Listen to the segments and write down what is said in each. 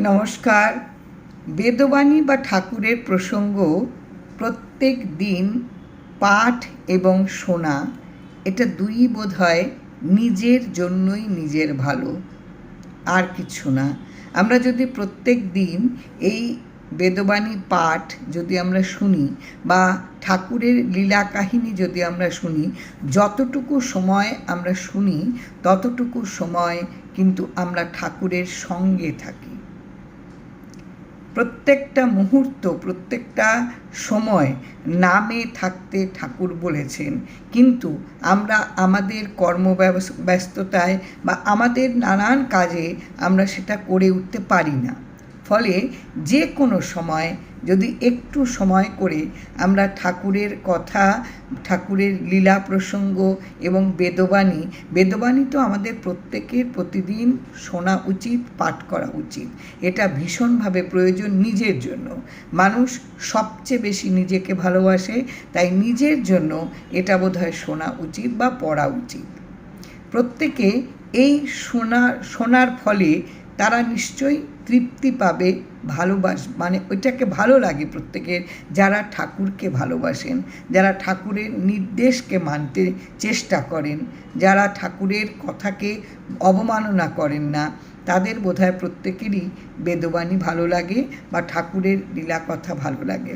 নমস্কার। বেদবাণী বা ঠাকুরের প্রসঙ্গ প্রত্যেক দিন পাঠ এবং শোনা, এটা দুই বোধ হয় নিজের জন্যই নিজের ভালো, আর কিছু না। আমরা যদি প্রত্যেক দিন এই বেদবাণী পাঠ যদি আমরা শুনি বা ঠাকুরের লীলা কাহিনী যদি আমরা শুনি, যতটুকু সময় আমরা শুনি ততটুকু সময় কিন্তু আমরা ঠাকুরের সঙ্গে থাকি। প্রত্যেকটা মুহূর্ত, প্রত্যেকটা সময় নামে থাকতে ঠাকুর বলেছেন, কিন্তু আমরা আমাদের কর্মব্যস্ততায় বা আমাদের নানান কাজে আমরা সেটা করে উঠতে পারি না। ফলে যে কোনো সময় যদি একটু সময় করে আমরা ঠাকুরের কথা, ঠাকুরের লীলা প্রসঙ্গ এবং বেদবাণী তো আমাদের প্রত্যেকের প্রতিদিন শোনা উচিত, পাঠ করা উচিত। এটা ভীষণভাবে প্রয়োজন নিজের জন্য। মানুষ সবচেয়ে বেশি নিজেকে ভালোবাসে, তাই নিজের জন্য এটা বোধহয় শোনা উচিত বা পড়া উচিত। প্রত্যেকে এই শোনার ফলে তারা নিশ্চয়ই তৃপ্তি পাবে, মানে ওইটাকে ভালো লাগে প্রত্যেকের, যারা ঠাকুরকে ভালোবাসেন, যারা ঠাকুরের নির্দেশকে মানতে চেষ্টা করেন, যারা ঠাকুরের কথাকে অবমাননা করেন না, তাদের বোধহয় প্রত্যেকেরই বেদবাণী ভালো লাগে বা ঠাকুরের লীলা কথা ভালো লাগে।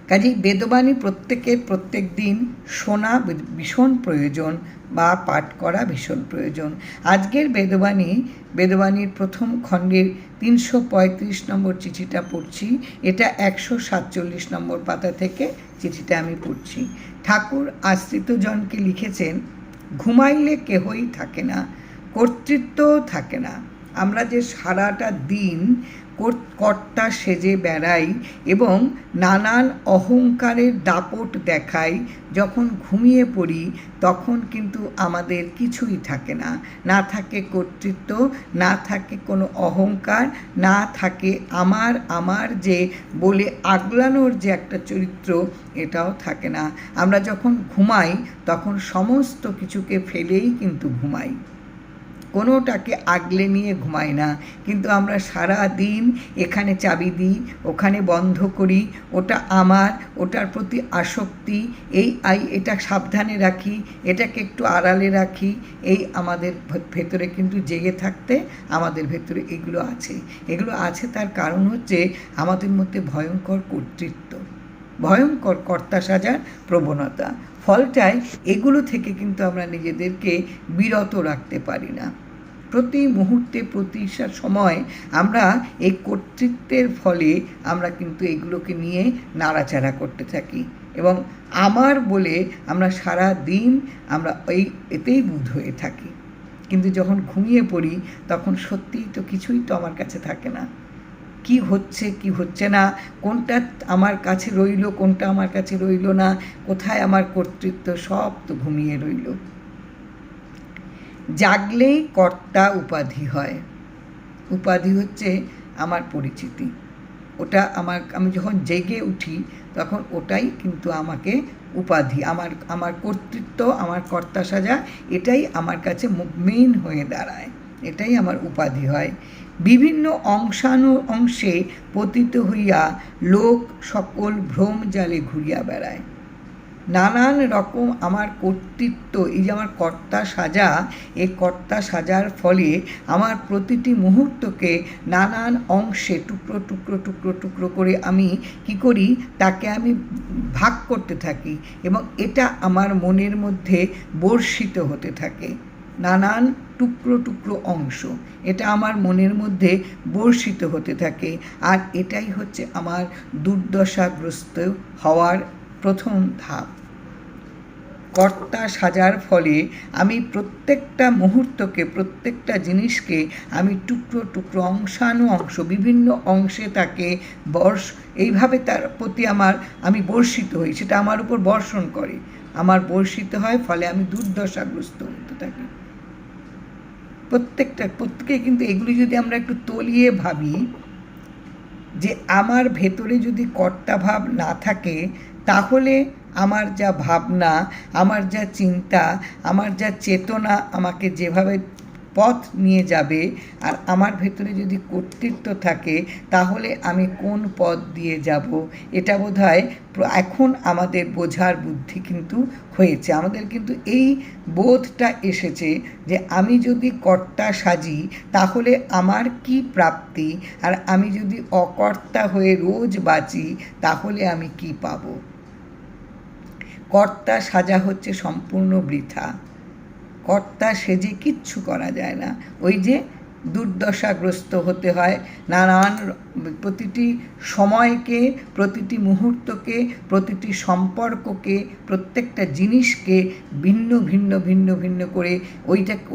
কাজেই বেদবাণী প্রত্যেকের প্রত্যেক দিন শোনা ভীষণ প্রয়োজন বা পাঠ করা ভীষণ প্রয়োজন। আজকের বেদবাণীর প্রথম খণ্ডের 335 নম্বর চিঠিটা পড়ছি। এটা 147 নম্বর পাতা থেকে চিঠিটা আমি পড়ছি। ঠাকুর আশ্রিতজনকে লিখেছেন, ঘুমাইলে কেহই থাকে না, কর্তৃত্বও থাকে না। আমরা যে সারাটা দিন কর্তা সেজে বেড়াই এবং নানান অহংকারের দাপট দেখাই, যখন ঘুমিয়ে পড়ি তখন কিন্তু আমাদের কিছুই থাকে না। না থাকে কর্তৃত্ব, না থাকে কোনো অহংকার, না থাকে আমার যে বলে আগলানোর যে একটা চরিত্র, এটাও থাকে না। আমরা যখন ঘুমাই তখন সমস্ত কিছুকে ফেলেই কিন্তু ঘুমাই, কোনোটাকে আগলে নিয়ে ঘুমাই না। কিন্তু আমরা সারা দিন এখানে চাবি দিই, ওখানে বন্ধ করি, ওটা আমার, ওটার প্রতি আসক্তি, এটা সাবধানে রাখি, এটাকে একটু আড়ালে রাখি, এই আমাদের ভেতরে কিন্তু জেগে থাকতে আমাদের ভেতরে এগুলো আছে। তার কারণ হচ্ছে আমাদের মধ্যে ভয়ঙ্কর কর্তৃত্ব, ভয়ঙ্কর কর্তা সাজার প্রবণতা। ফলটায় এগুলো থেকে কিন্তু আমরা নিজেদেরকে বিরত রাখতে পারি না। প্রতি মুহূর্তে, প্রতি সময় আমরা এই কর্তৃত্বের ফলে আমরা কিন্তু এগুলোকে নিয়ে নাড়াচাড়া করতে থাকি এবং আমার বলে আমরা সারা দিন আমরা এতেই বুঁদ হয়ে থাকি। কিন্তু যখন ঘুমিয়ে পড়ি তখন সত্যিই তো কিছুই তো আমার কাছে থাকে না। কি হচ্ছে কি হচ্ছে না, কোনটা আমার কাছে রইল, কোনটা আমার কাছে রইল না, কোথায় আমার কর্তৃত্ব, সব তো ঘুমিয়ে রইল। জাগলেই কর্তা উপাধি হয়। উপাধি হচ্ছে আমার পরিচিতি, ওটা আমি যখন জেগে উঠি তখন ওটাই কিন্তু আমাকে উপাধি, আমার কর্তৃত্ব, আমার কর্তা সাজা, এটাই আমার কাছে মেইন হয়ে দাঁড়ায়, এটাই আমার উপাধি হয়। বিভিন্ন অংশে পতিত হইয়া লোক সকল ভ্রম জালে ঘুরিয়া বেড়ায়। নানান রকম আমার কর্তৃত্ব, এই যে আমার কর্তা সাজা, এই কর্তা সাজার ফলে আমার প্রতিটি মুহূর্তকে নানান অংশে টুকরো টুকরো টুকরো টুকরো করে আমি কি করি, তাকে আমি ভাগ করতে থাকি এবং এটা আমার মনের মধ্যে বর্ষিত হতে থাকে। নানান টুকরো টুকরো অংশ, এটা আমার মনের মধ্যে বর্ষিত হতে থাকে। আর এটাই হচ্ছে আমার দুর্দশাগ্রস্ত হওয়ার প্রথম ধাপ। কর্তা সাজার ফলে আমি প্রত্যেকটা মুহূর্তকে, প্রত্যেকটা জিনিসকে আমি টুকরো টুকরো অংশ বিভিন্ন অংশে তাকে এইভাবে তার প্রতি আমি বর্ষিত হই, সেটা আমার উপর বর্ষণ করে, আমার বর্ষিত হয়, ফলে আমি দুর্দশাগ্রস্ত হতে থাকি। প্রত্যেকে কিন্তু এগুলি যদি আমরা একটু তলিয়ে ভাবি, যে আমার ভেতরে যদি কর্তা ভাব না থাকে, তাহলে আমার যা ভাবনা, আমার যা চিন্তা, আমার যা চেতনা আমাকে যেভাবে পথ নিয়ে যাবে আর আমার ভেতরে যদি কর্তৃত্ব থাকে তাহলে আমি কোন পথ দিয়ে যাব, এটা বোধহয় এখন আমাদের বোঝার বুদ্ধি কিন্তু হয়েছে। আমাদের কিন্তু এই বোধটা এসেছে যে আমি যদি কর্তা সাজি তাহলে আমার কি প্রাপ্তি, আর আমি যদি অকর্তা হয়ে রোজ বাঁচি তাহলে আমি কি পাব। কর্তা সাজা হচ্ছে সম্পূর্ণ বৃথা। কর্তা সেজে কিচ্ছু করা যায় না। ওই যে দুর্দশাগ্রস্ত হতে হয়, নানান প্রতিটি সময়কে, প্রতিটি মুহূর্তকে, প্রতিটি সম্পর্ককে, প্রত্যেকটা জিনিসকে ভিন্ন ভিন্ন ভিন্ন ভিন্ন করে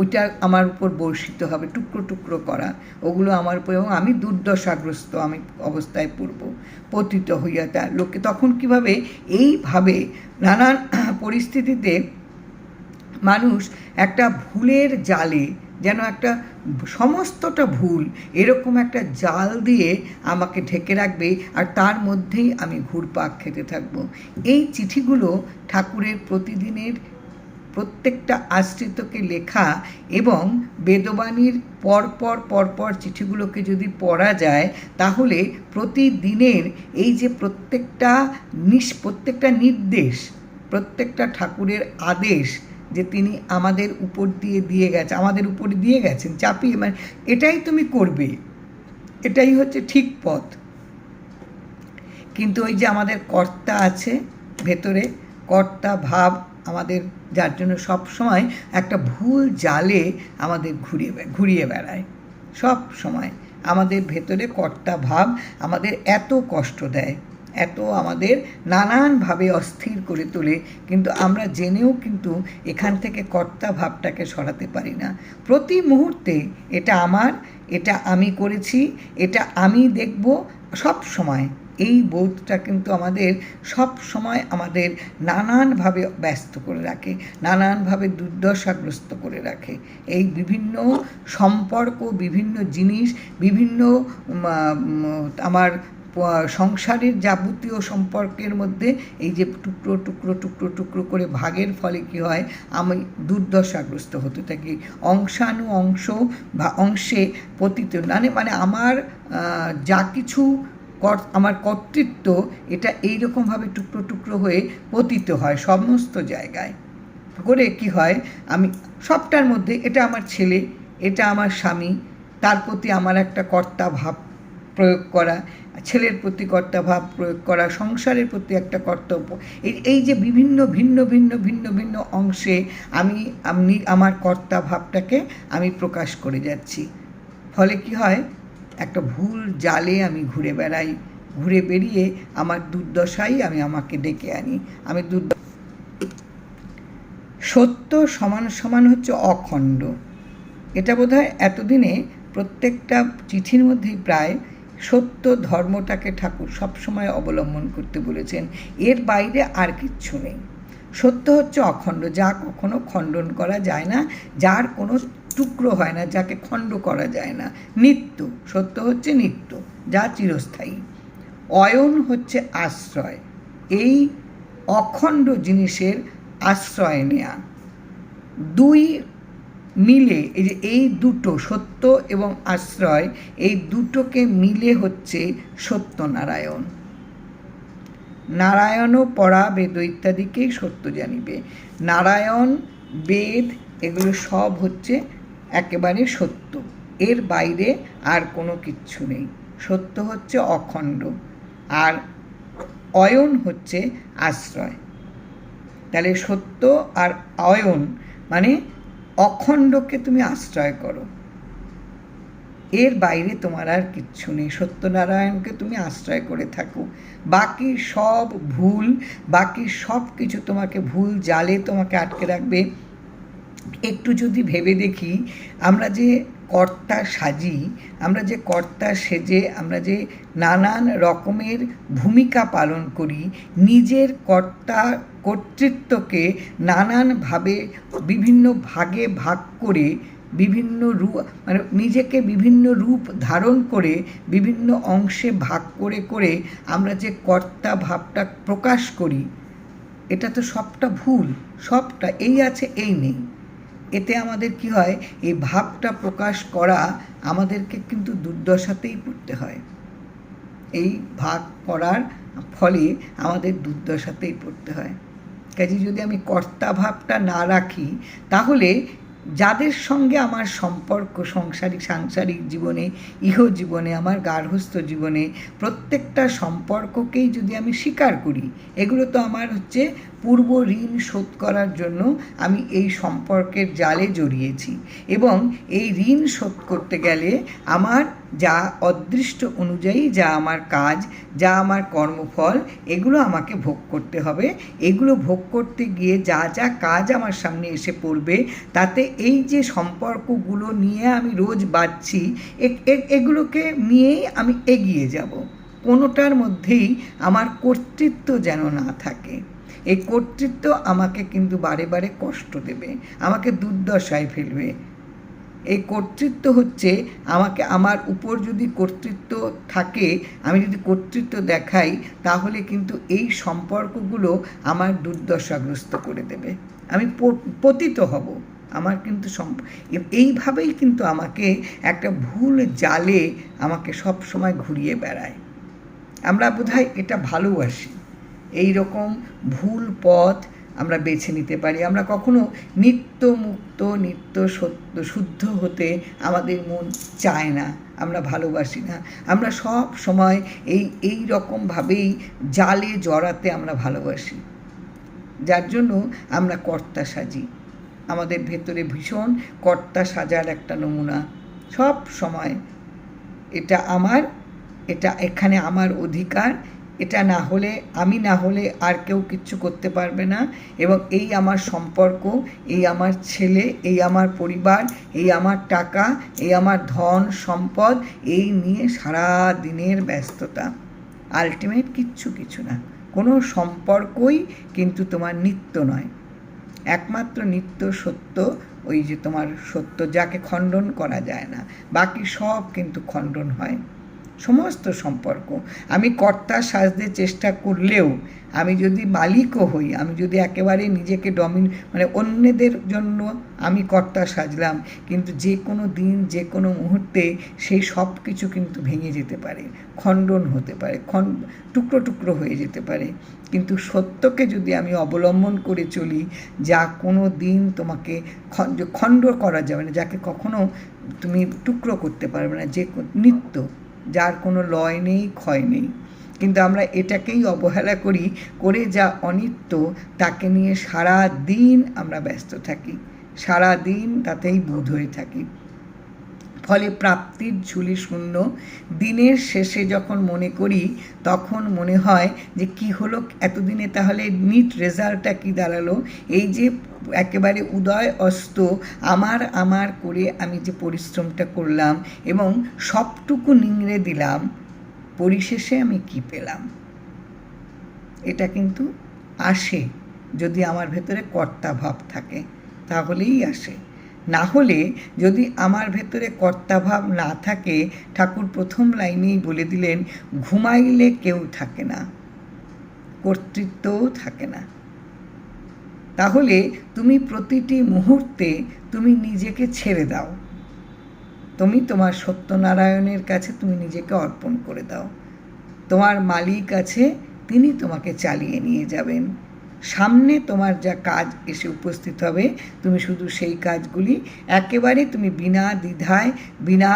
ওইটা আমার উপর বর্ষিত হবে, টুকরো টুকরো করা ওগুলো আমার উপর, এবং আমি দুর্দশাগ্রস্ত আমি অবস্থায় পতিত হইয়া তার লোকে তখন কীভাবে এইভাবে নানান পরিস্থিতিতে মানুষ একটা ভুলের জালে, যেন একটা সমস্তটা ভুল এরকম একটা জাল দিয়ে আমাকে ঢেকে রাখবে, আর তার মধ্যেই আমি ঘুরপাক খেতে থাকব। এই চিঠিগুলো ঠাকুরের প্রতিদিনের প্রত্যেকটা আশ্রিতকে লেখা, এবং বেদবাণীর পরপর চিঠিগুলোকে যদি পড়া যায় তাহলে প্রতিদিনের এই যে প্রত্যেকটা নির্দেশ, প্রত্যেকটা ঠাকুরের আদেশ যে তিনি আমাদের উপর দিয়ে গেছেন চাপিয়ে, মানে এটাই তুমি করবে, এটাই হচ্ছে ঠিক পথ। কিন্তু ওই যে আমাদের কর্তা আছে ভেতরে, কর্তা ভাব আমাদের, যার জন্য সবসময় একটা ভুল জালে আমাদের ঘুরিয়ে বেড়ায়। সব সময় আমাদের ভেতরে কর্তা ভাব আমাদের এত কষ্ট দেয়, এত আমাদের নানানভাবে অস্থির করে তোলে, কিন্তু আমরা জেনেও কিন্তু এখান থেকে কর্তা ভাবটাকে সরাতে পারি না। প্রতি মুহূর্তে এটা আমার, এটা আমি করেছি, এটা আমি দেখব, সব সময় এই বোধটা কিন্তু আমাদের সব সময় আমাদের নানানভাবে ব্যস্ত করে রাখে, নানানভাবে দুর্দশাগ্রস্ত করে রাখে। এই বিভিন্ন সম্পর্ক, বিভিন্ন জিনিস, বিভিন্ন আমার সংসারের যাবতীয় সম্পর্কের মধ্যে এই যে টুকরো টুকরো টুকরো টুকরো করে ভাগের ফলে কী হয়, আমি দুর্দশাগ্রস্ত হতে থাকি, অংশে পতিত, মানে আমার যা কিছু আমার কর্তৃত্ব এটা এইরকমভাবে টুকরো টুকরো হয়ে পতিত হয় সমস্ত জায়গায় করে। কি হয়, আমি সবটার মধ্যে এটা আমার ছেলে, এটা আমার স্বামী, তার প্রতি আমার একটা কর্তা ভাব প্রয়োগ করা, ছেলের প্রতি কর্তা ভাব প্রয়োগ করা, সংসারের প্রতি একটা কর্তব্য, এই যে বিভিন্ন ভিন্ন ভিন্ন ভিন্ন ভিন্ন অংশে আমি আমার কর্তা ভাবটাকে আমি প্রকাশ করে যাচ্ছি। ফলে কি হয়, একটা ভুল জালে আমি ঘুরে বেরিয়ে আমার দুর্দশাই আমি আমাকে ডেকে আনি। সত্য সমান সমান হচ্ছে অখণ্ড। এটা বোধহয় এতদিনে প্রত্যেকটা চিঠির মধ্যেই প্রায় সত্য ধর্মটাকে ঠাকুর সবসময় অবলম্বন করতে বলেছেন, এর বাইরে আর কিচ্ছু নেই। সত্য হচ্ছে অখণ্ড, যা কখনো খণ্ডন করা যায় না, যার কোনো টুকরো হয় না, যাকে খণ্ড করা যায় না। নিত্য, সত্য হচ্ছে নিত্য, যা চিরস্থায়ী। অয়ন হচ্ছে আশ্রয়, এই অখণ্ড জিনিসের আশ্রয় নেয়া। দুই মিলে এই দুটো, সত্য এবং আশ্রয়, এই দুটোকে মিলে হচ্ছে সত্যনারায়ণ। নারায়ণও পড়া বেদ ইত্যাদিকেই সত্য জানিবে। নারায়ণ, বেদ, এগুলো সব হচ্ছে একেবারে সত্য, এর বাইরে আর কোনো কিচ্ছু নেই। সত্য হচ্ছে অখণ্ড, আর অয়ন হচ্ছে আশ্রয়। তাহলে সত্য আর অয়ন মানে অখণ্ডকে তুমি আশ্রয় করো, এর বাইরে তোমার আর কিচ্ছু নেই। সত্যনারায়ণকে তুমি আশ্রয় করে থাকো, বাকি সব ভুল, বাকি সব কিছু তোমাকে ভুল জালে তোমাকে আটকে রাখবে। একটু যদি ভেবে দেখি, আমরা যে কর্তা সাজি, আমরা যে কর্তা সেজে আমরা যে নানান রকমের ভূমিকা পালন করি, নিজের কর্তৃত্বকে নানানভাবে বিভিন্ন ভাগে ভাগ করে, বিভিন্ন রূপ, মানে নিজেকে বিভিন্ন রূপ ধারণ করে, বিভিন্ন অংশে ভাগ করে করে আমরা যে কর্তা ভাবটা প্রকাশ করি, এটা তো সবটা ভুল, সবটা এই আছে এই নেই। এতে আমাদের কি হয়, এই ভাবটা প্রকাশ করা আমাদেরকে কিন্তু দুর্দশাতেই পড়তে হয়। এই ভাগ করার ফলে আমাদের দুর্দশাতেই পড়তে হয়। কাজে যদি আমি কর্তা ভাবটা না রাখি, তাহলে যাদের সঙ্গে আমার সম্পর্ক সাংসারিক জীবনে, ইহজীবনে, আমার গার্হস্থ্য জীবনে, প্রত্যেকটা সম্পর্ককেই যদি আমি স্বীকার করি, এগুলো তো আমার হচ্ছে পূর্ব ঋণ শোধ করার জন্য আমি এই সম্পর্কের জালে জড়িয়েছি, এবং এই ঋণ শোধ করতে গেলে আমার যা অদৃষ্ট অনুযায়ী যা আমার কাজ, যা আমার কর্মফল, এগুলো আমাকে ভোগ করতে হবে। এগুলো ভোগ করতে গিয়ে যা যা কাজ আমার সামনে এসে পড়বে, তাতে এই যে সম্পর্কগুলো নিয়ে আমি রোজ বাঁচছি, এগুলোকে নিয়েই আমি এগিয়ে যাব। কোনোটার মধ্যেই আমার কর্তৃত্ব যেন না থাকে। এই কর্তৃত্ব আমাকে কিন্তু বারে বারে কষ্ট দেবে, আমাকে দুর্দশায় ফেলবে। এই কর্তৃত্ব হচ্ছে আমাকে, আমার উপর যদি কর্তৃত্ব থাকে, আমি যদি কর্তৃত্ব দেখাই, তাহলে কিন্তু এই সম্পর্কগুলো আমার দুর্দশাগ্রস্ত করে দেবে, আমি পতিত হব। আমার কিন্তু এইভাবেই কিন্তু আমাকে একটা ভুল জালে আমাকে সব সময় ঘুরিয়ে বেড়ায়। আমরা বোধহয় এটা ভালোবাসি, এই রকম ভুল পথ আমরা বেছে নিতে পারি। আমরা কখনো নিত্য মুক্ত, নিত্য সত্য শুদ্ধ হতে আমাদের মন চায় না, আমরা ভালোবাসি না। আমরা সব সময় এই রকমভাবেই জালে জড়াতে আমরা ভালোবাসি, যার জন্য আমরা কর্তা সাজি। আমাদের ভেতরে ভীষণ কর্তা সাজার একটা নমুনা সব সময়, এটা আমার, এটা এখানে আমার অধিকার, এটা না হলে, আমি না হলে আর কেউ কিচ্ছু করতে পারবে না, এবং এই আমার সম্পর্ক, এই আমার ছেলে, এই আমার পরিবার, এই আমার টাকা, এই আমার ধন সম্পদ, এই নিয়ে সারা দিনের ব্যস্ততা। আলটিমেট কিছু না, কোনো সম্পর্কই কিন্তু তোমার নিত্য নয়। একমাত্র নিত্য সত্য ওই যে তোমার সত্য, যাকে খণ্ডন করা যায় না, বাকি সব কিন্তু খণ্ডন হয়। সমস্ত সম্পর্ক আমি কর্তা সাজতে চেষ্টা করলেও, আমি যদি মালিকও হই, আমি যদি একেবারে নিজেকে মানে অন্যদের জন্য আমি কর্তা সাজলাম, কিন্তু যে কোনো দিন, যে কোনো মুহূর্তে সেই সব কিছু কিন্তু ভেঙে যেতে পারে, খণ্ডন হতে পারে, টুকরো টুকরো হয়ে যেতে পারে। কিন্তু সত্যকে যদি আমি অবলম্বন করে চলি, যা কোনো দিন তোমাকে খণ্ড করা যাবে না, যাকে কখনো তুমি টুকরো করতে পারবে না, যে নিত্য, যার কোনো লয় নেই, ক্ষয় নেই। কিন্তু আমরা এটাকেই অবহেলা করি, করে যা অনিত্য তাকে নিয়ে সারা দিন আমরা ব্যস্ত থাকি, সারা দিন তাতেই বোধ হয়ে থাকি। ফলে প্রাপ্তির ঝুলি শূন্য। দিনের শেষে যখন মনে করি, তখন মনে হয় যে কি হলো এতদিনে, তাহলে নিট রেজাল্টটা কি দাঁড়ালো। এই যে একেবারে উদয় অস্ত আমার করে আমি যে পরিশ্রমটা করলাম এবং সবটুকু নিংড়ে দিলাম, পরিশেষে আমি কি পেলাম। এটা কিন্তু আসে যদি আমার ভেতরে কর্তা ভাব থাকে, তাহলেই আসে। না হলে, যদি আমার ভেতরে কর্তাভাব না থাকে, ঠাকুর প্রথম লাইনেই বলে দিলেন, ঘুমাইলে কেউ থাকে না, কর্তৃত্বও থাকে না। তাহলে তুমি প্রতিটি মুহূর্তে তুমি নিজেকে ছেড়ে দাও, তুমি তোমার সত্যনারায়ণের কাছে তুমি নিজেকে অর্পণ করে দাও। তোমার মালিক আছে, তিনি তোমাকে চালিয়ে নিয়ে যাবেন। সামনে তোমার যা কাজ এসে উপস্থিত হবে, তুমি শুধু সেই কাজগুলি একেবারে তুমি বিনা দ্বিধায়, বিনা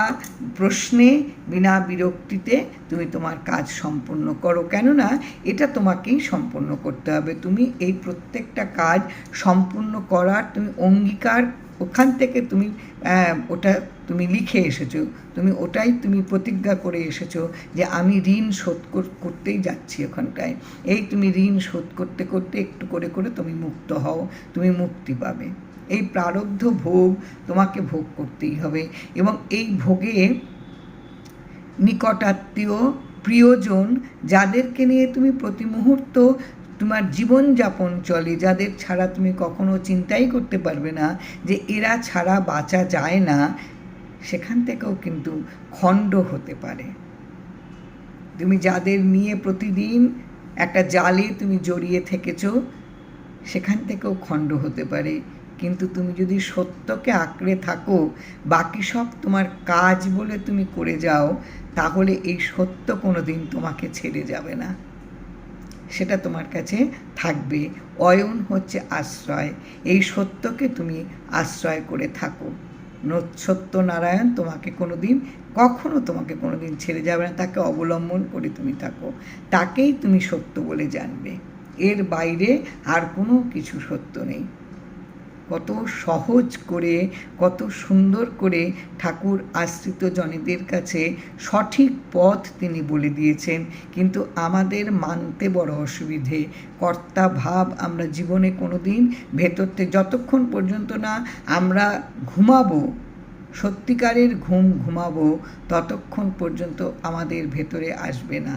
প্রশ্নে, বিনা বিরক্তিতে তুমি তোমার কাজ সম্পূর্ণ করো। কেননা এটা তোমাকেই সম্পূর্ণ করতে হবে। তুমি এই প্রত্যেকটা কাজ সম্পূর্ণ করার তুমি অঙ্গীকার, ওখান থেকে তুমি ওটা তুমি লিখে এসেছো, তুমি ওটাই তুমি প্রতিজ্ঞা করে এসেছো যে আমি ঋণ শোধ করতেই যাচ্ছি ওখানটায়। এই তুমি ঋণ শোধ করতে করতে একটু করে করে তুমি মুক্ত হও, তুমি মুক্তি পাবে। এই প্রারব্ধ ভোগ তোমাকে ভোগ করতেই হবে, এবং এই ভোগে নিকটাত্মীয়, প্রিয়জন, যাদেরকে নিয়ে তুমি প্রতি মুহূর্ত তোমার জীবনযাপন চলে, যাদের ছাড়া তুমি কখনো চিন্তাই করতে পারবে না যে এরা ছাড়া বাঁচা যায় না, সেখান থেকেও কিন্তু খণ্ড হতে পারে। তুমি যাদের নিয়ে প্রতিদিন একটা জালে তুমি জড়িয়ে থেকেছ, সেখান থেকেও খণ্ড হতে পারে। কিন্তু তুমি যদি সত্যকে আঁকড়ে থাকো, বাকি সব তোমার কাজ বলে তুমি করে যাও, তাহলে এই সত্য কোনো দিন তোমাকে ছেড়ে যাবে না, সেটা তোমার কাছে থাকবে। অয়ন হচ্ছে আশ্রয়, এই সত্যকে তুমি আশ্রয় করে থাকো। সত্যনারায়ণ তোমাকে কখনো তোমাকে কোনো দিন ছেড়ে যাবে না, তাকে অবলম্বন করে তুমি থাকো, তাকেই তুমি সত্য বলে জানবে। এর বাইরে আর কোনো কিছু সত্য নেই। কত সহজ করে, কত সুন্দর করে ঠাকুর আশ্রিত জনেদের কাছে সঠিক পথ তিনি বলে দিয়েছেন, কিন্তু আমাদের মানতে বড় অসুবিধে। কর্তা ভাব আমরা জীবনে কোনো দিন ভেতরতে যতক্ষণ পর্যন্ত না আমরা ঘুমাবো, সত্যিকারের ঘুমাবো, ততক্ষণ পর্যন্ত আমাদের ভেতরে আসবে না।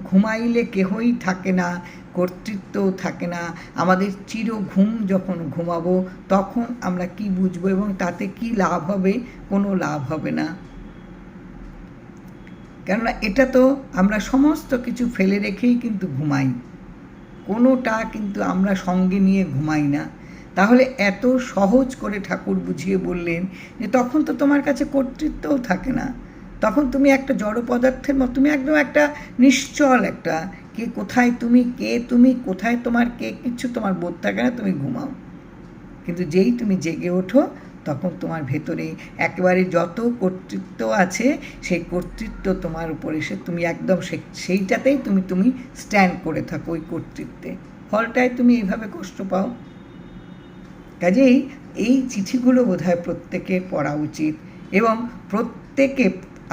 ঘুমাইলে কেহই থাকে না, কর্তৃত্বও থাকে না। আমাদের চির ঘুম যখন ঘুমাবো, তখন আমরা কি বুঝবো এবং তাতে কি লাভ হবে? কোনো লাভ হবে না। কেননা এটা তো আমরা সমস্ত কিছু ফেলে রেখেই কিন্তু ঘুমাই, কোনোটা কিন্তু আমরা সঙ্গে নিয়ে ঘুমাই না। তাহলে এত সহজ করে ঠাকুর বুঝিয়ে বললেন যে তখন তো তোমার কাছে কর্তৃত্বও থাকে না, তখন তুমি একটা জড় পদার্থের মতো, তুমি একদম একটা নিশ্চল, একটা কে কোথায় তুমি, কে তুমি কোথায় তোমার, কে কিচ্ছু তোমার বোধ থাকে না, তুমি ঘুমাও। কিন্তু যেই তুমি জেগে ওঠো, তখন তোমার ভেতরে একেবারে যত কর্তৃত্ব আছে, সেই কর্তৃত্ব তোমার উপর এসে তুমি একদম সেইটাতেই তুমি স্ট্যান্ড করে থাকো, ওই কর্তৃত্বে। ফলটায় তুমি এইভাবে কষ্ট পাও। কাজেই এই চিঠিগুলো বোধহয় প্রত্যেকের পড়া উচিত। এবং প্রত্যেকে,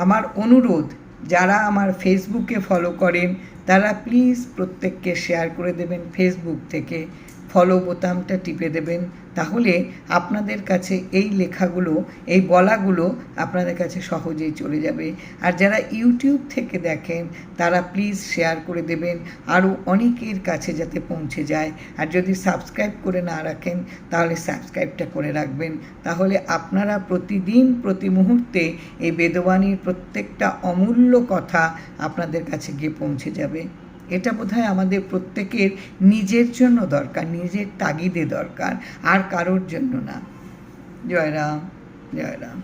আমার অনুরোধ, যারা আমার ফেসবুকে ফলো করেন তারা প্লিজ প্রত্যেককে শেয়ার করে দেবেন, ফেসবুক থেকে ফলো বোতামটা টিপে দেবেন, তাহলে আপনাদের কাছে এই লেখাগুলো, এই বলাগুলো আপনাদের কাছে সহজেই চলে যাবে। আর যারা ইউটিউব থেকে দেখেন তারা প্লিজ শেয়ার করে দেবেন, আরও অনেকের কাছে যাতে পৌঁছে যায়। আর যদি সাবস্ক্রাইব করে না রাখেন তাহলে সাবস্ক্রাইবটা করে রাখবেন, তাহলে আপনারা প্রতিদিন প্রতি মুহূর্তে এই বেদবাণীর প্রত্যেকটা অমূল্য কথা আপনাদের কাছে গিয়ে পৌঁছে যাবে। এটা বোধহয় আমাদের প্রত্যেকের নিজের জন্য দরকার, নিজের তাগিদে দরকার, আর কারোর জন্য না। জয় রাম, জয় রাম।